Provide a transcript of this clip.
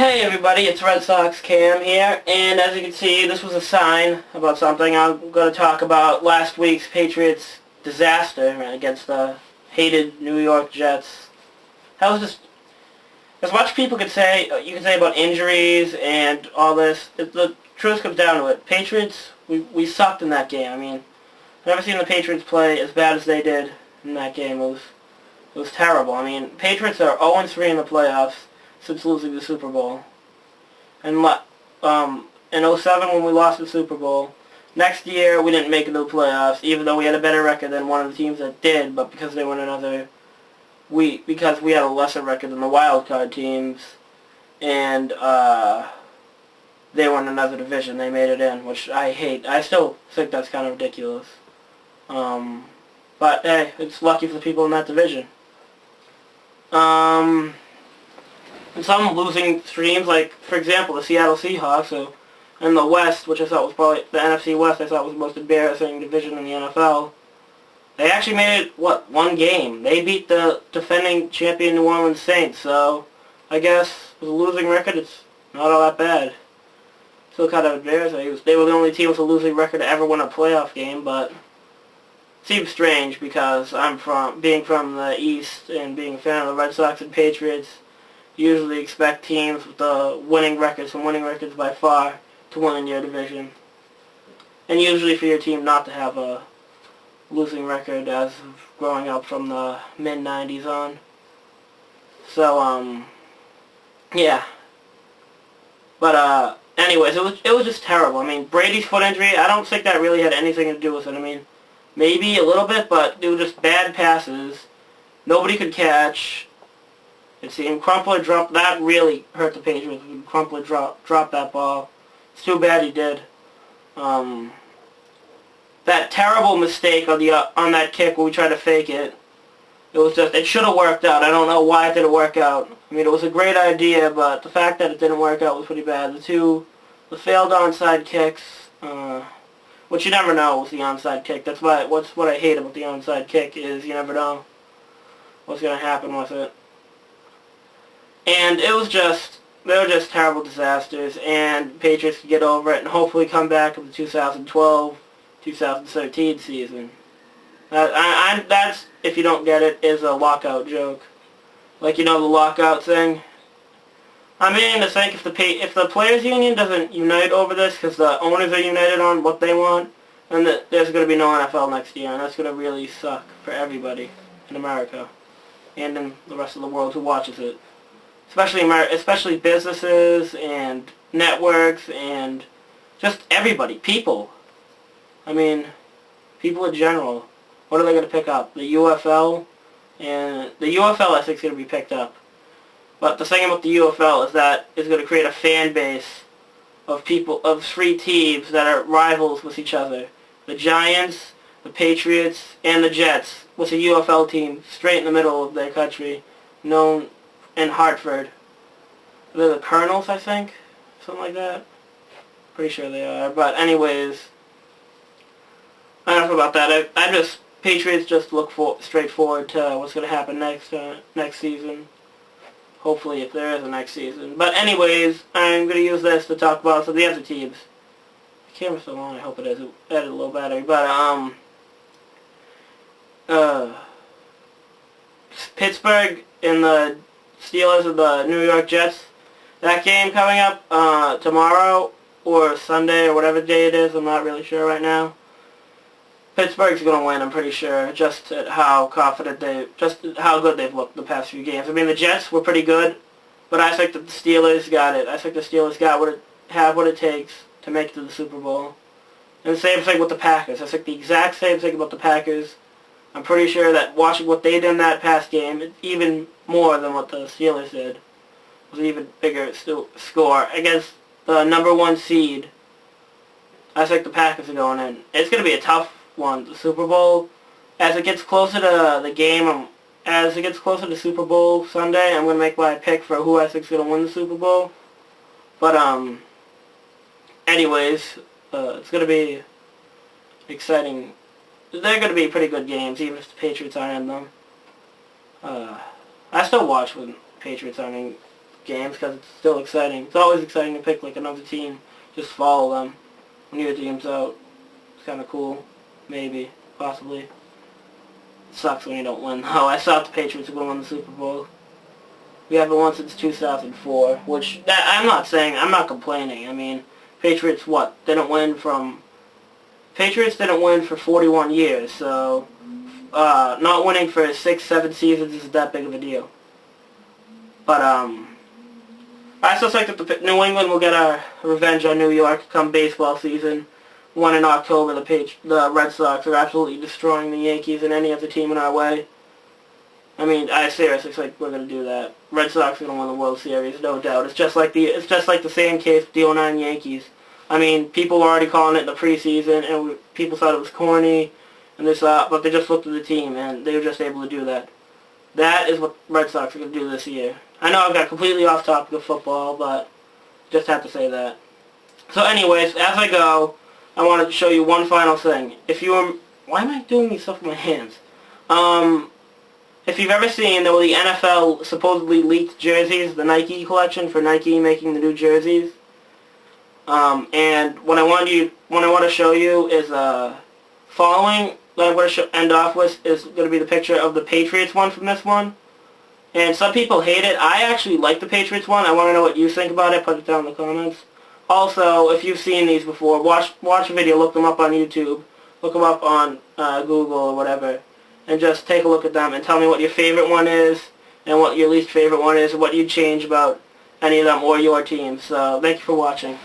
Hey everybody, it's Red Sox Cam here, and as you can see, this was a sign about something. I'm going to talk about last week's Patriots disaster against the hated New York Jets. That was just, as much people could say, you can say about injuries and all this, the truth comes down to it. Patriots, we sucked in that game. I mean, I've never seen the Patriots play as bad as they did in that game. It was terrible. I mean, Patriots are 0-3 in the playoffs since losing the Super Bowl. And in '07 when we lost the Super Bowl, next year we didn't make it to the playoffs, even though we had a better record than one of the teams that did, but because they won because we had a lesser record than the wild card teams, and they won another division, they made it in, which I hate. I still think that's kind of ridiculous. But hey, it's lucky for the people in that division. And some losing streams, like, for example, the Seattle Seahawks, who in the West, which I thought was probably, the NFC West, I thought was the most embarrassing division in the NFL. They actually made it, one game. They beat the defending champion New Orleans Saints, so I guess with a losing record, it's not all that bad. Still kind of embarrassing. They were the only team with a losing record to ever win a playoff game, but it seems strange because being from the East and being a fan of the Red Sox and Patriots, usually expect teams with the winning records by far to win in your division. And usually for your team not to have a losing record as of growing up from the mid-90s on. So, yeah. But, anyways, it was just terrible. I mean, Brady's foot injury, I don't think that really had anything to do with it. I mean, maybe a little bit, but it was just bad passes. Nobody could catch. And seeing Crumpler drop, that really hurt the Patriots when Crumpler dropped that ball. It's too bad he did. That terrible mistake on that kick where we tried to fake it, it should have worked out. I don't know why it didn't work out. I mean, it was a great idea, but the fact that it didn't work out was pretty bad. The failed onside kicks, which you never know was the onside kick. That's what I hate about the onside kick is you never know what's going to happen with it. And they were just terrible disasters, and Patriots could get over it and hopefully come back in the 2012-2013 season. That's, if you don't get it, is a lockout joke. Like, you know, the lockout thing. I'm beginning to think if the players' union doesn't unite over this, because the owners are united on what they want, then there's going to be no NFL next year, and that's going to really suck for everybody in America and in the rest of the world who watches it. Especially businesses and networks and just everybody, people. I mean, people in general. What are they going to pick up? The UFL? And the UFL I think is going to be picked up. But the thing about the UFL is that it's going to create a fan base of people, of three teams that are rivals with each other. The Giants, the Patriots, and the Jets, with a UFL team straight in the middle of their country, known in Hartford. They're the Colonels, I think? Something like that. Pretty sure they are. But anyways, enough about that. Patriots just look straight forward to what's going to happen next season. Hopefully, if there is a next season. But anyways, I'm going to use this to talk about some of the other teams. The camera's so long, I hope it is. It added a little battery. But, Pittsburgh and the Steelers and the New York Jets. That game coming up tomorrow or Sunday or whatever day it is. I'm not really sure right now. Pittsburgh's going to win, I'm pretty sure, just at how good they've looked the past few games. I mean, the Jets were pretty good, but I think that the Steelers got it. I think the Steelers got what it takes to make it to the Super Bowl. And the same thing with the Packers. I think the exact same thing about the Packers. I'm pretty sure that watching what they did in that past game, even more than what the Steelers did, was an even bigger score against the number one seed. I think the Packers are going in. It's going to be a tough one, the Super Bowl. As it gets closer to the game, as it gets closer to Super Bowl Sunday, I'm going to make my pick for who I think is going to win the Super Bowl. But, anyways, it's going to be exciting. They're going to be pretty good games, even if the Patriots aren't in them. I still watch when Patriots aren't in games because it's still exciting. It's always exciting to pick like another team, just follow them when your team's out. It's kind of cool, maybe, possibly. It sucks when you don't win though. I thought the Patriots were going to win the Super Bowl. We haven't won since 2004, which I'm not complaining. I mean, Patriots didn't win for 41 years, so not winning for 6-7 seasons isn't that big of a deal. But I still think that New England will get our revenge on New York come baseball season. One in October, the Red Sox are absolutely destroying the Yankees and any other team in our way. I mean, I seriously think we're gonna do that. Red Sox are gonna win the World Series, no doubt. It's just like the same case with the '09 Yankees. I mean, people were already calling it in the preseason, and people thought it was corny, and but they just looked at the team, and they were just able to do that. That is what Red Sox are gonna do this year. I know I've got completely off topic of football, but just have to say that. So, anyways, as I go, I wanted to show you one final thing. Why am I doing these stuff with my hands? If you've ever seen, there were the NFL supposedly leaked jerseys, the Nike collection for Nike making the new jerseys. And what I want to show you is following. What I'm going to end off with is going to be the picture of the Patriots one from this one. And some people hate it. I actually like the Patriots one. I want to know what you think about it. Put it down in the comments. Also, if you've seen these before, watch a video. Look them up on YouTube. Look them up on Google or whatever. And just take a look at them and tell me what your favorite one is and what your least favorite one is and what you'd change about any of them or your team. So, thank you for watching.